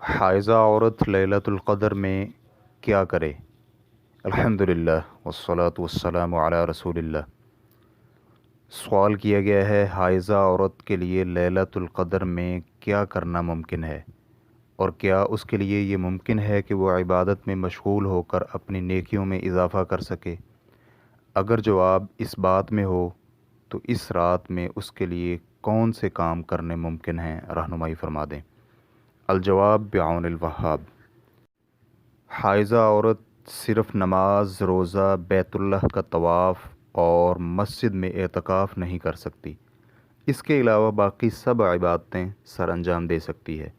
हाइज़ा औरत लैलतुल क़द्र में क्या करे। अल्हम्दुलिल्लाह वस्सलातु वस्सलामु अला रसूलिल्लाह। सवाल किया गया है, हाइज़ा औरत के लिए लैलतुल क़द्र में क्या करना मुमकिन है और क्या उसके लिए ये मुमकिन है कि वो इबादत में मशगूल होकर अपनी नेकियों में इजाफ़ा कर सके। अगर जवाब इस बात में हो तो इस रात में उसके लिए कौन से काम करने मुमकिन हैं, रहनुमाई फरमा दें। अल-जवाब बिआउनिल वहाब। हाइज़ा औरत सिर्फ़ नमाज, रोज़ा, बैतुल्लाह का तवाफ़ और मस्जिद में एतकाफ़ नहीं कर सकती। इसके अलावा बाकी सब इबादतें सर अंजाम दे सकती है।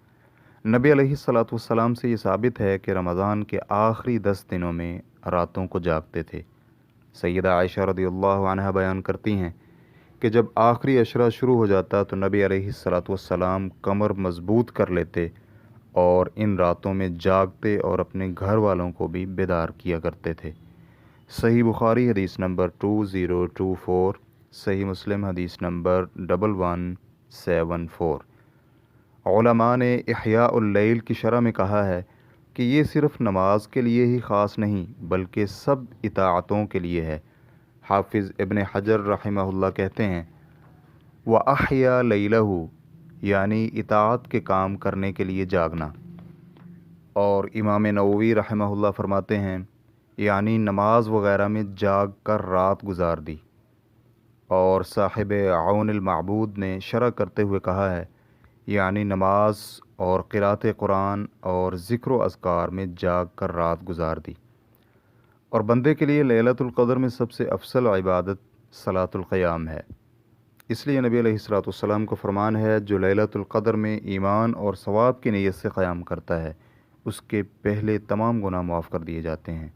नबी अलैहिस्सलातु वस्सलाम से ये साबित है कि रमज़ान के आखिरी 10 दिनों में रातों को जागते थे। सैयदा आयशा रदियल्लाहु अन्हा बयान करती हैं कि जब आखिरी अशरा शुरू हो जाता तो नबी अलैहिस्सलातु वस्सलाम कमर मज़बूत कर लेते और इन रातों में जागते और अपने घर वालों को भी बेदार किया करते थे। सही बुखारी हदीस नंबर 2024, सही मुस्लिम हदीस नंबर 1174। उलमा ने इह्याउल लैल की शरह में कहा है कि ये सिर्फ़ नमाज के लिए ही ख़ास नहीं बल्कि सब इताअतों के लिए है। हाफिज़ इब्न हजर रहमहुल्लाह कहते हैं, व अहया लैलहू यानी इताअत के काम करने के लिए जागना। और इमाम नववी रहमहुल्लाह फरमाते हैं यानी नमाज वग़ैरह में जाग कर रात गुजार दी। और साहिब औनुल माबूद ने शरह करते हुए कहा है यानी नमाज और क़िराअत कुरान और ज़िक्र व अज़कार में जाग कर रात गुजार दी। और बंदे के लिए लैलतुल क़द्र में सबसे अफसल इबादत सलातुल क़याम है। इसलिए नबी अलैहिस्सलातु वस्सलाम को फरमान है, जो लैलतुल क़द्र में ईमान और सवाब की नीयत से क़याम करता है उसके पहले तमाम गुनाह माफ़ कर दिए जाते हैं।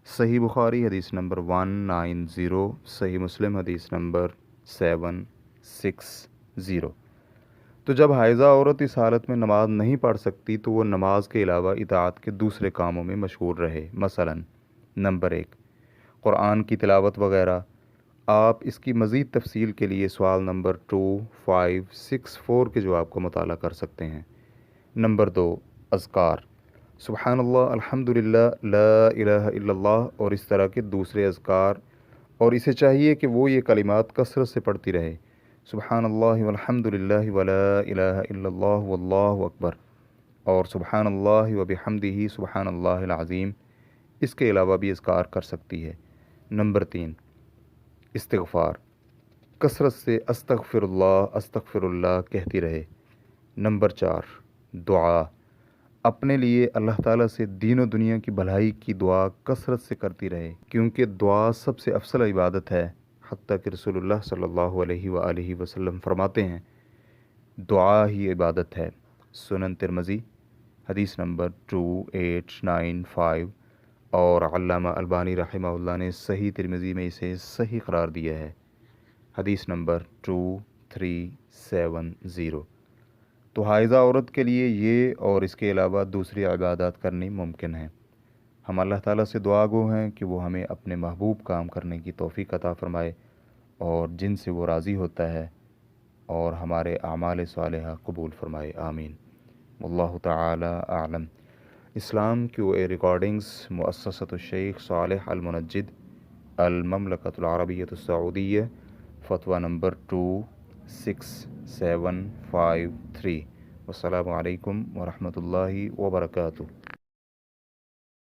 सही बुखारी हदीस नंबर 190, सही मुस्लिम हदीस नंबर 760। तो जब हाइज़ा औरत इस हालत में नमाज नहीं पढ़ सकती तो वो नमाज के अलावा इताअत के दूसरे कामों में मशगूल रहे। मसलन नंबर 1, कुरान की तिलावत वग़ैरह। आप इसकी मज़ीद तफसील के लिए सवाल नंबर 2564 के जवाब का मुताला कर सकते हैं। नंबर 2, अज़कार, सुब्हानल्लाह, अल्हम्दुलिल्लाह, ला इलाहा इल्लल्लाह और इस तरह के दूसरे अज़कार। और इसे चाहिए कि वो ये कलिमात कसरत से पढ़ती रहे, सुब्हानल्लाह वल्हम्दुलिल्लाह वला इलाहा इल्लल्लाह वल्लाहु अकबर और सुब्हानल्लाह व बिहम्दिही सुब्हानल्लाहिल अज़ीम। इसके अलावा भी अज़कार कर सकती है। नंबर 3, इस्तिग़फ़ार, कसरत से अस्तग़फ़िरुल्लाह अस्तग़फ़िरुल्लाह कहती रहे। नंबर 4, दुआ, अपने लिए अल्लाह ताला से दीन दुनिया की भलाई की दुआ कसरत से करती रहे क्योंकि दुआ सबसे अफसल इबादत है। हत्ता कि रसूलुल्लाह सल्लल्लाहु अलैहि वसल्लम फरमाते हैं, दुआ ही इबादत है। सुनन तिरमिज़ी हदीस नंबर 2895 और अल्लामा अल्बानी रहमहुल्लाह ने सही तिरमिज़ी में इसे सही करार दिया है, हदीस नंबर 2370। तो हाइज़ा औरत के लिए ये और इसके अलावा दूसरी इबादत करनी मुमकिन है। हम अल्लाह ताला से दुआ गो हैं कि वो हमें अपने महबूब काम करने की तौफ़ीक़ अता फ़रमाए और जिनसे वो राज़ी होता है और हमारे आमाल सालिहा कबूल फ़रमाए। आमीन। वल्लाहु तआला आलम। इस्लाम Q&A रिकॉर्डिंग्स मुअस्ससतुश शेख सालेह अल मुनज्जिद अल ममलकतुल अरबिय्यतुस सऊदिय्या, फ़तवा नंबर 26753। वस्सलामु अलैकुम व रहमतुल्लाहि व बरकातुहू।